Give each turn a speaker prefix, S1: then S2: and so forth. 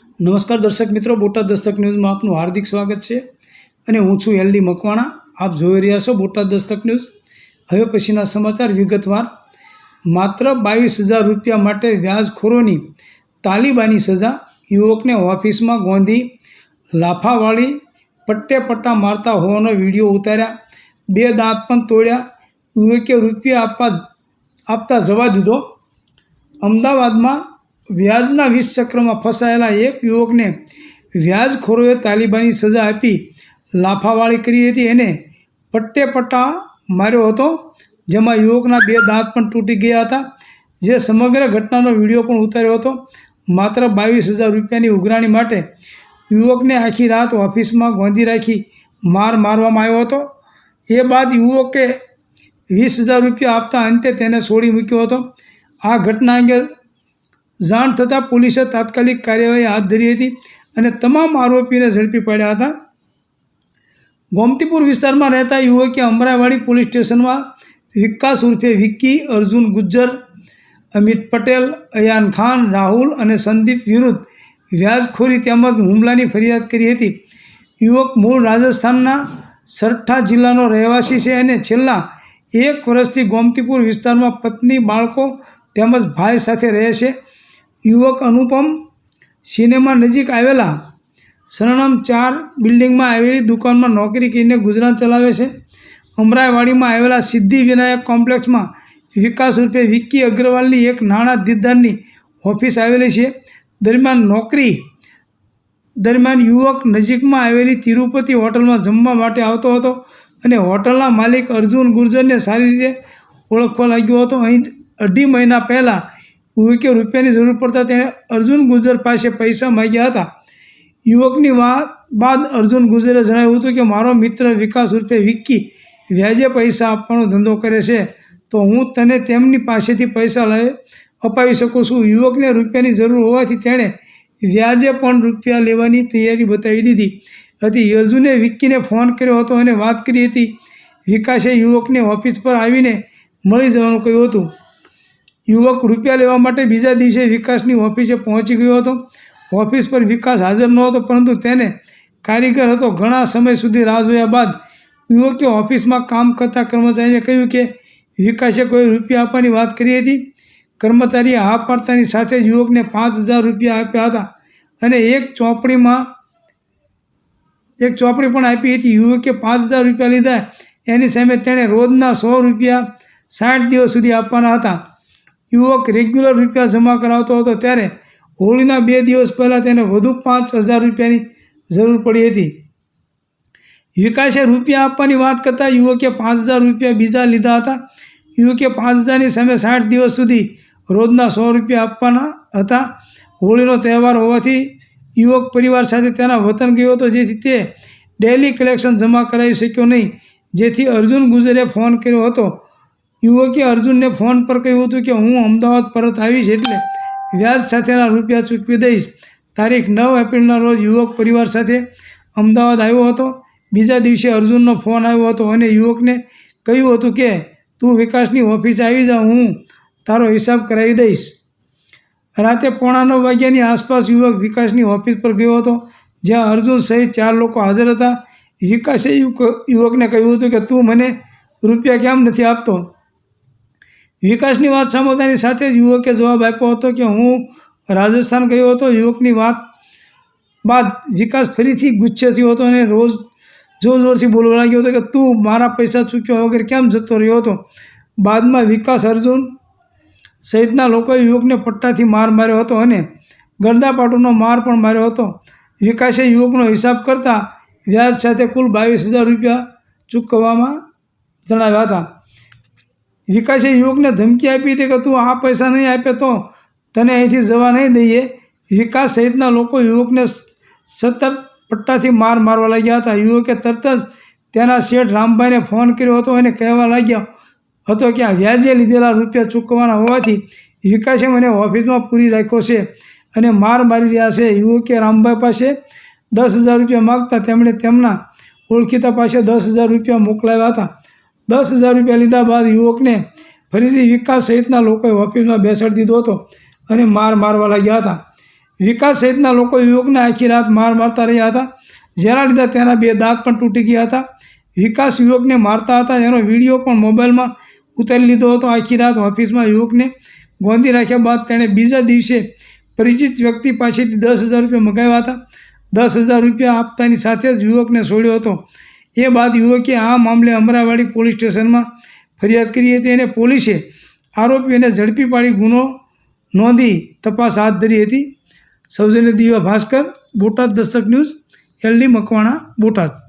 S1: નમસ્કાર દર્શક મિત્રો, બોટાદ દસ્તક ન્યૂઝમાં આપનું હાર્દિક સ્વાગત છે અને હું છું એલડી મકવાણા. આપ જોઈ રહ્યા છો બોટાદ દસ્તક ન્યૂઝ. હવે પછીના સમાચાર વિગતવાર. માત્ર 22,000 રૂપિયા માટે વ્યાજખોરોની તાલિબાની સજા. યુવકને ઓફિસમાં ગોંધી લાફાવાળી પટ્ટે પટ્ટા મારતા હોવાનો વિડીયો ઉતાર્યા. 2 દાંત પણ તોડ્યા. યુવકે રૂપિયા આપતા જવા દીધો. અમદાવાદમાં વ્યાજના 20 ચક્રમાં ફસાયેલા એક યુવકને વ્યાજખોરોએ તાલિબાની સજા આપી લાફાવાળી કરી હતી. એને પટ્ટે પટ્ટા માર્યો હતો, જેમાં યુવકના 2 દાંત પણ તૂટી ગયા હતા. જે સમગ્ર ઘટનાનો વિડીયો પણ ઉતાર્યો હતો. માત્ર 22,000 રૂપિયાની ઉઘરાણી માટે યુવકને આખી રાત ઓફિસમાં ગોંધી રાખી મારવામાં આવ્યો હતો. એ બાદ યુવકે 20,000 રૂપિયા આપતા અંતે તેને છોડી મૂક્યો હતો. આ ઘટના અંગે જાણ થતાં પોલીસે તાત્કાલિક કાર્યવાહી હાથ ધરી હતી અને તમામ આરોપીઓને ઝડપી પાડ્યા હતા. ગોમતીપુર વિસ્તારમાં રહેતા યુવકે અમરાઈવાડી પોલીસ સ્ટેશનમાં વિકાસ ઉર્ફે વિક્કી, અર્જુન ગુજ્જર, અમિત પટેલ, અયાન ખાન, રાહુલ અને સંદીપ વિરુદ્ધ વ્યાજખોરી તેમજ હુમલાની ફરિયાદ કરી હતી. યુવક મૂળ રાજસ્થાનના સરઠા જિલ્લાનો રહેવાસી છે અને છેલ્લા 1 વર્ષથી ગોમતીપુર વિસ્તારમાં પત્ની, બાળકો તેમજ ભાઈ સાથે રહે છે. યુવક અનુપમ સિનેમા નજીક આવેલા સરણમ 4 બિલ્ડિંગમાં આવેલી દુકાનમાં નોકરી કરીને ગુજરાન ચલાવે છે. અમરાઈવાડીમાં આવેલા સિદ્ધિ વિનાયક કોમ્પ્લેક્સમાં વિકાસ ઉર્ફે વિક્કી અગ્રવાલની એક નાણાં દીદારની ઓફિસ આવેલી છે. દરમિયાન યુવક નજીકમાં આવેલી તિરુપતિ હોટલમાં જમવા માટે આવતો હતો અને હોટલના માલિક અર્જુન ગુર્જરને સારી રીતે ઓળખવા લાગ્યો હતો. અહીં 2.5 મહિના પહેલાં યુવકે રૂપિયાની જરૂર પડતા તેણે અર્જુન ગુર્જર પાસે પૈસા માંગ્યા હતા. યુવકની વાત બાદ અર્જુન ગુર્જરે જણાવ્યું હતું કે મારો મિત્ર વિકાસ ઉર્ફે વિક્કી વ્યાજે પૈસા આપવાનો ધંધો કરે છે, તો હું તને તેમની પાસેથી પૈસા અપાવી શકું છું. યુવકને રૂપિયાની જરૂર હોવાથી તેણે વ્યાજે પણ રૂપિયા લેવાની તૈયારી બતાવી દીધી હતી. અર્જુને વિક્કીને ફોન કર્યો હતો અને વાત કરી હતી. વિકાસે યુવકને ઓફિસ પર આવીને મળી જવાનું કહ્યું હતું. યુવક રૂપિયા લેવા માટે બીજા દિવસે વિકાસની ઓફિસે પહોંચી ગયો હતો. ઓફિસ પર વિકાસ હાજર નહોતો, પરંતુ તેને કારીગર હતો. ઘણા સમય સુધી રાહ જોયા બાદ યુવકે ઓફિસમાં કામ કરતા કર્મચારીને કહ્યું કે વિકાસે કોઈ રૂપિયા આપવાની વાત કરી હતી. કર્મચારીએ હા પાડતાની સાથે જ યુવકને 5,000 રૂપિયા આપ્યા હતા અને એક ચોપડી પણ આપી હતી. યુવકે 5,000 રૂપિયા લીધા. એની સામે તેણે રોજના 100 રૂપિયા 60 દિવસ સુધી આપવાના હતા. યુવક રેગ્યુલર રૂપિયા જમા કરાવતો હતો, ત્યારે હોળીના 2 દિવસ પહેલાં તેને વધુ 5,000 રૂપિયાની જરૂર પડી હતી. વિકાસે રૂપિયા આપવાની વાત કરતાં યુવકે 5,000 રૂપિયા બીજા લીધા હતા. યુવકે 5,000ની સામે 60 દિવસ સુધી રોજના 100 રૂપિયા આપવાના હતા. હોળીનો તહેવાર હોવાથી યુવક પરિવાર સાથે તેના વતન ગયો હતો, જેથી તે ડેલી કલેક્શન જમા કરાવી શક્યો નહીં. જેથી અર્જુન ગુર્જરે ફોન કર્યો હતો. યુવકે અર્જુનને ફોન પર કહ્યું હતું કે હું અમદાવાદ પરત આવીશ એટલે વ્યાજ સાથેના રૂપિયા ચૂકવી દઈશ. તારીખ 9 એપ્રિલના રોજ યુવક પરિવાર સાથે અમદાવાદ આવ્યો હતો. બીજા દિવસે અર્જુનનો ફોન આવ્યો હતો અને યુવકને કહ્યું હતું કે તું વિકાસની ઓફિસે આવી જા, હું તારો હિસાબ કરાવી દઈશ. રાતે 9:45 વાગ્યાની આસપાસ યુવક વિકાસની ઓફિસ પર ગયો હતો, જ્યાં અર્જુન સહિત 4 લોકો હાજર હતા. વિકાસે યુવકને કહ્યું હતું કે તું મને રૂપિયા કેમ નથી આપતો. વિકાસની વાત સાંભળતાની સાથે જ યુવકે જવાબ આપ્યો હતો કે હું રાજસ્થાન ગયો હતો. યુવકની વાત બાદ વિકાસ ફરીથી ગુસ્સે થયો હતો અને જોરથી બોલવા લાગ્યો હતો કે તું મારા પૈસા ચૂક્યા વગર કેમ જતો રહ્યો હતો. બાદમાં વિકાસ, અર્જુન સહિતના લોકોએ યુવકને પટ્ટાથી માર્યો હતો અને ગરદાપાટુનો માર પણ માર્યો હતો. વિકાસે યુવકનો હિસાબ કરતાં વ્યાજ સાથે કુલ 22,000 રૂપિયા ચૂકવવામાં જણાવ્યા હતા. વિકાસે યુવકને ધમકી આપી હતી કે તું આ પૈસા નહીં આપે તો તને અહીંથી જવા નહીં દઈએ. વિકાસ સહિતના લોકો યુવકને સતત પટ્ટાથી મારવા લાગ્યા હતા. યુવકે તરત જ તેના શેઠ રામભાઈને ફોન કર્યો હતો અને કહેવા લાગ્યો હતો કે આ વ્યાજે લીધેલા રૂપિયા ચૂકવવાના હોવાથી વિકાસે મને ઓફિસમાં પૂરી રાખ્યો છે અને મારી રહ્યા છે. યુવકે રામભાઈ પાસે 10,000 રૂપિયા માગતા તેમણે તેમના ઓળખીતા પાસે 10,000 રૂપિયા મોકલાવ્યા હતા. 10,000 રૂપિયા લીધા બાદ યુવકને ફરીથી વિકાસ સહિતના લોકોએ ઓફિસમાં બેસાડી દીધો હતો અને મારવા લાગ્યા હતા. વિકાસ સહિતના લોકો યુવકને આખી રાત માર મારતા રહ્યા હતા, જેના લીધે તેના 2 દાંત પણ તૂટી ગયા હતા. વિકાસ યુવકને મારતા હતા એનો વિડીયો પણ મોબાઈલમાં ઉતારી લીધો હતો. આખી રાત ઓફિસમાં યુવકને ગોંધી રાખ્યા બાદ તેણે બીજા દિવસે પરિચિત વ્યક્તિ પાસેથી 10,000 રૂપિયા મગાવ્યા હતા. 10,000 રૂપિયા આપતાની સાથે જ યુવકને છોડ્યો હતો. એ બાદ યુવકે આ મામલે અમરાવાડી પોલીસ સ્ટેશનમાં ફરિયાદ કરી હતી અને પોલીસે આરોપીઓને ઝડપી પાડી ગુનો નોંધી તપાસ હાથ ધરી હતી. સૌજન્ય દિવ્યા ભાસ્કર, બોટાદ દસ્તક ન્યૂઝ, LD મકવાણા, બોટાદ.